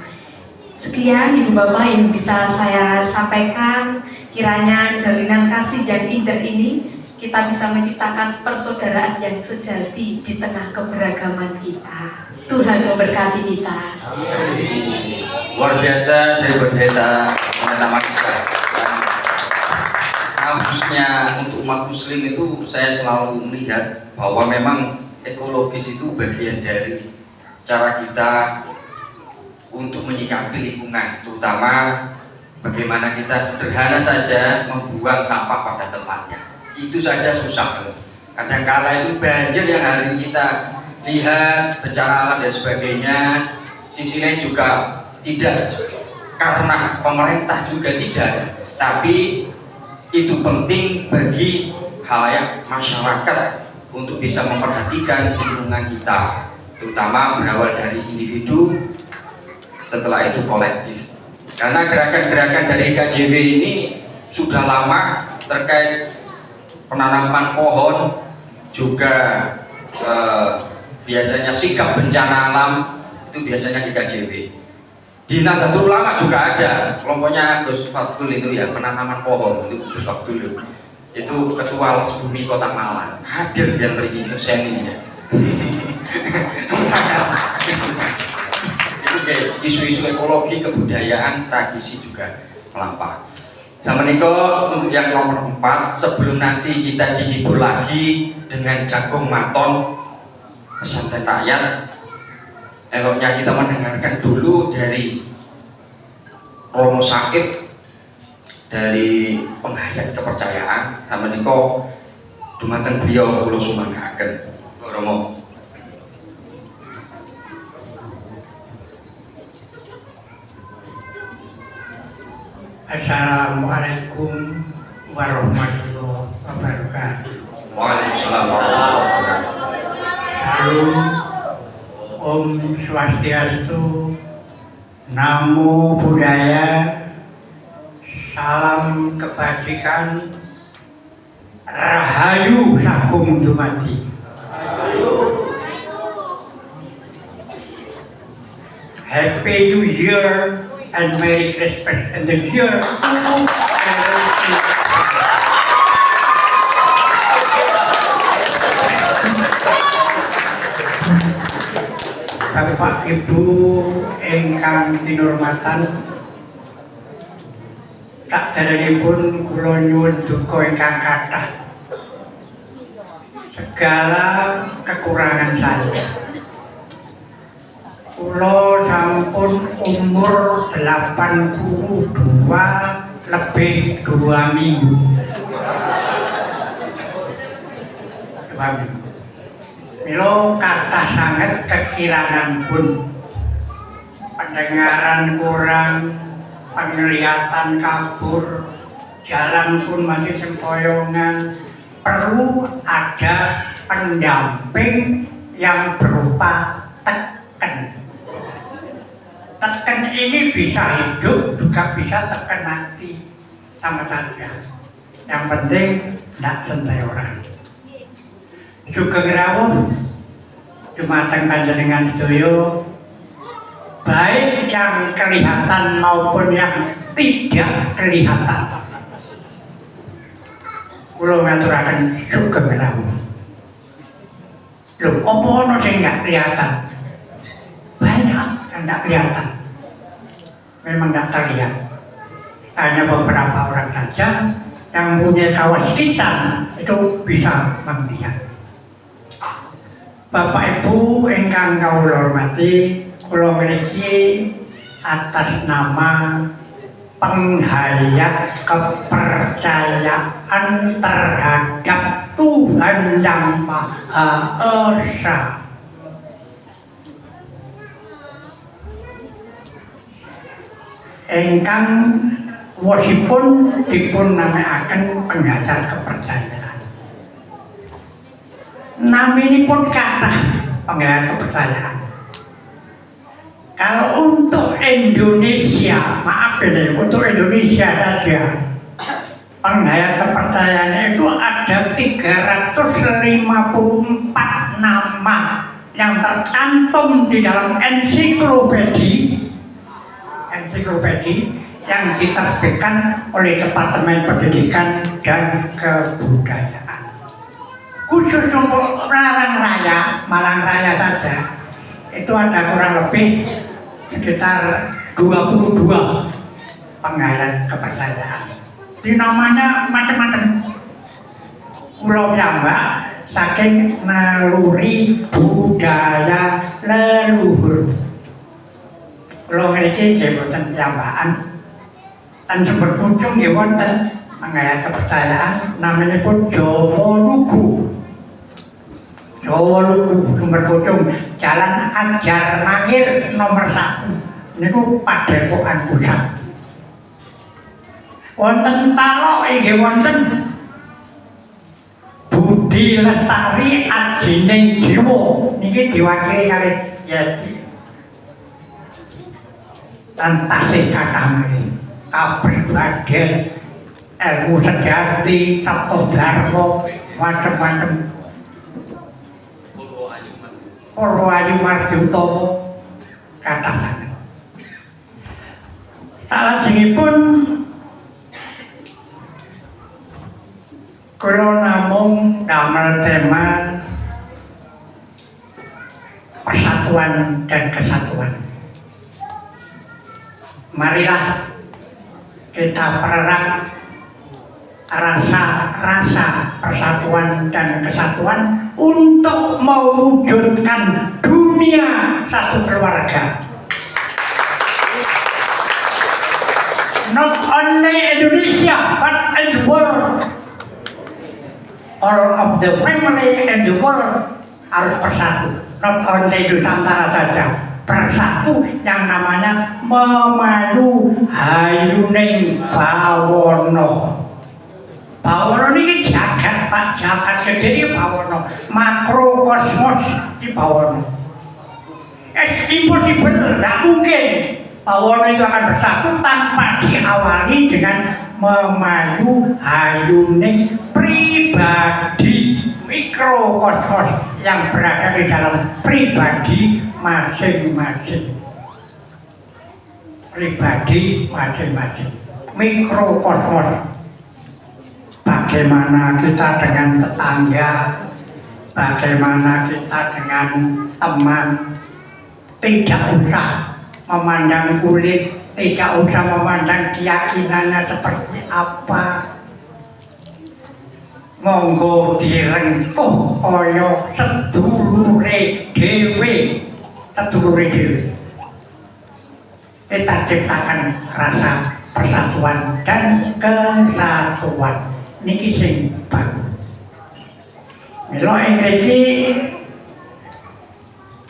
Sekian Ibu Bapak yang bisa saya sampaikan. Kiranya jalinan kasih yang indah ini kita bisa menciptakan persaudaraan yang sejati di tengah keberagaman kita. Tuhan memberkati kita. Luar biasa dari pendeta Max. Khususnya untuk umat muslim itu saya selalu melihat bahwa memang ekologis itu bagian dari cara kita untuk menyikapi lingkungan, terutama bagaimana kita sederhana saja membuang sampah pada tempatnya. Itu saja susah. Kadang-kala itu banjir yang hari ini kita lihat, bencana alam dan sebagainya. Sisi lain juga tidak karena pemerintah juga tidak, tapi itu penting bagi khalayak masyarakat untuk bisa memperhatikan lingkungan kita, terutama berawal dari individu, setelah itu kolektif. Karena gerakan-gerakan dari KJW ini sudah lama terkait penanaman pohon, juga biasanya sikap bencana alam itu biasanya di KJW. Di Nahdlatul Ulama juga ada kelompoknya Gus Fatkul itu ya, penanaman pohon itu Gus Fatkul itu ketua Les Bumi Kota Malang, hadir yang pergi ke seninya. Itu kayak isu-isu ekologi, kebudayaan, tradisi juga melampau. Sama Niko untuk yang nomor 4, sebelum nanti kita dihibur lagi dengan jagung maton pesantren rakyat, eloknya kita mendengarkan dulu dari Romo Sakib, dari penghayat kepercayaan. Sama Niko dumateng beliau kula sumanggaken. Romo. Assalamualaikum warahmatullahi wabarakatuh. Waalaikumsalam warahmatullahi wabarakatuh. Salam, Om Swastiastu, Namo Buddhaya, salam kebajikan, Rahayu Sagung Dumadi. Happy New Year and Merry Christmas and the year. Bapak Ibu ingkang kinurmatan, sakderengipun kula nyuwun duka ingkang kathah. Segala kekurangan saya, kula sampun umur 82 lebih 2 minggu. 2 minggu. Milo kata sangat kekirangan pun, pendengaran kurang, penglihatan kabur, jalan pun masih sempoyongan. Perlu ada pendamping yang berupa teken. Teken ini bisa hidup, juga bisa teken mati, sama saja. Yang penting tidak sentai orang. Sugeng rawuh dumateng panjenengan sedaya, baik yang kelihatan maupun yang tidak kelihatan. kula ngaturaken sugeng rawuh. Loh, apa ono sing nggak kelihatan? Banyak yang nggak kelihatan. Memang nggak terlihat. Hanya beberapa orang saja yang punya kawas hitam itu bisa melihat. Bapak Ibu ingkang kawula hormati, kula mriki atas nama penghayat kepercayaan terhadap Tuhan Yang Maha Esa. Ingkang wosipun dipun namakaken penghayat kepercayaan. Naminipun kathah penghayat kepercayaan. Kalau untuk Indonesia, maaf ini, untuk Indonesia saja, penghayat kepercayaan itu ada 354 nama yang tercantum di dalam ensiklopedi yang diterbitkan oleh Departemen Pendidikan dan Kebudayaan. Khusus untuk Malang Raya saja, itu ada kurang lebih sekitar 22 penghayat kepercayaan. Jadi namanya macam-macam. Pulau piyambak saking naluri budaya leluhur. Pulau mriki nggih boten piyambakan. Tan sumber pucung nggih wonten penghayat kepercayaan namanipun Jawa Lugu. Jawa Lugu sumber pucung Jalan Ajar Mangir nomor 1. Niku Padepokan Pusat. Wonten Talok inggih wonten Budi Lestari Ajining Jiwa. Niki diwakili kalih Yeti. Dan tasih kathah mriki kapribadian ilmu sejati Sabto Dharma macam-macam. Purwayu Marjutomo kathah sanget. Salajengipun kula namung damel tema persatuan dan kesatuan. Marilah kita pererat rasa persatuan dan kesatuan untuk mewujudkan dunia satu keluarga. Not only Indonesia but in the world. All of the family in the world harus bersatu. Not only Nusantara saja. Bersatu yang namanya memayu hayuning bawono. Bawono ini jagat Pak, jagat sendiri bawono, makrokosmos di bawono. Impossible, tidak mungkin bawono itu akan bersatu tanpa diawali dengan memayu hayuning pribadi mikrokosmos yang berada di dalam pribadi masing-masing. Pribadi masing-masing. Mikrokosmos. Bagaimana kita dengan tetangga, bagaimana kita dengan teman. Tidak usah memandang kulit, tidak usah memandang keyakinannya seperti apa. Monggo direngkuh kaya sedulure dhewe. Kita ciptakan rasa persatuan dan kesatuan. Niki sing bagus. Mila ing mriki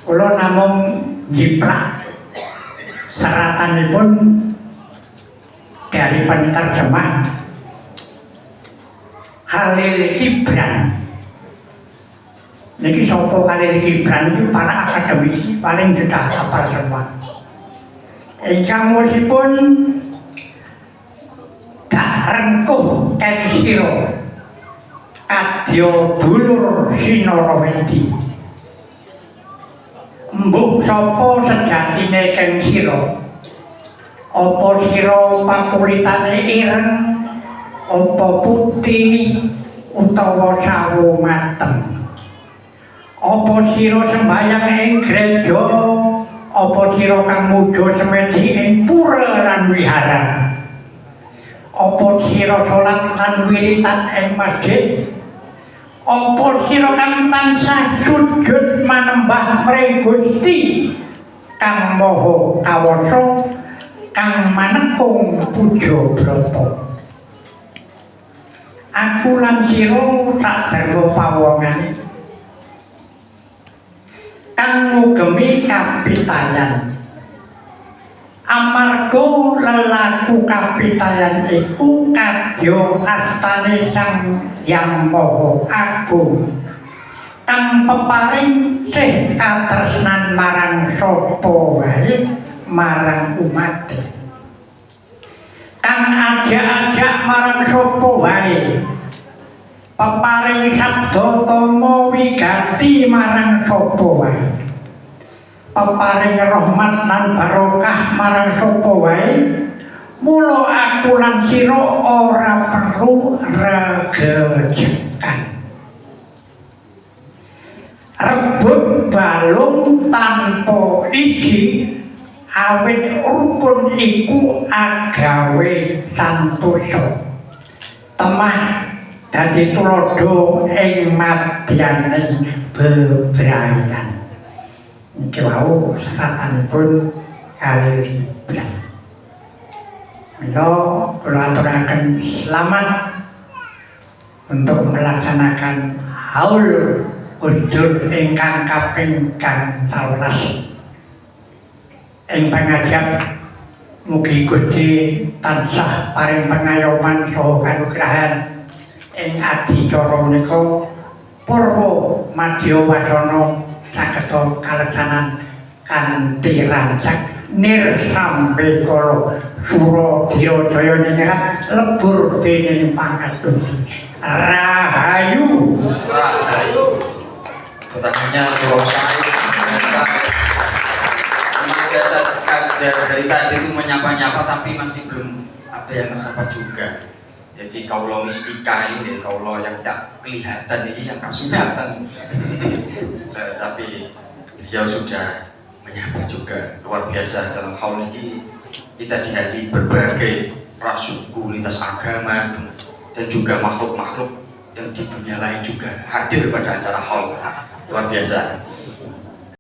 kula namung njiplak seratanipun dari penerjemah Khalil Gibran. Niki sapa Khalil Gibran itu para akademisi paling sudah hafal semua. Ingkang wosipun gak rengkuh keng sira kadya dulur Sinarawedi. Mbok sapa sejatine keng sira? Apa sira pakulitane ireng, apa putih, utawa sawu mateng. Apa sira sembahyang ing gereja, apa sira kang muja semedi ing pura lan wihara. Apa sira salat lan wiritan ing masjid, apa sira kang tansah sujud manembah mring Gusti kang maha kawasa, kang manekung puja brata. Aku lan sira sak derma pawongan kang ngugemi kapitayan. Amarga lelaku kapitayan iku kadya astane Sang Hyang Maha Agung kang peparing sih katresnan marang sapa wae marang umate, kang ajak-ajak marang sapa wae, peparing sabda tama wigati marang sapa wae, peparing rahmat lan barokah marang sapa wae. Mula aku lan sira ora perlu regejekan, rebut balung tanpa isi, awit rukun iku agawe santosa. Temah dadi tulodo ing madyaning bebrayan. Niki wau seratanipun kali Libran. Mila kula aturaken selamat untuk melaksanakan haul ujur ingkang kaping 12. Ing pangajap mugi Gusti tansah paring pangayoman saha kanugrahan ing adicara menika purwa madya wasana saged kaleksanan kanthi rancak nirsambe kala Suradira Jaya ningrat lebur dening pangastuti. Rahayu. Rahayu. Pertanyaannya Bro Said. Dari tadi itu menyapa-nyapa tapi masih belum ada yang tersapa juga. Jadi kaulo mistika ini, kaulo yang tak kelihatan ini yang kasunatan. Tapi beliau sudah menyapa juga, luar biasa. Dalam haul ini kita dihadiri berbagai ras suku lintas agama dan juga makhluk-makhluk yang di dunia lain juga hadir pada acara haul, luar biasa.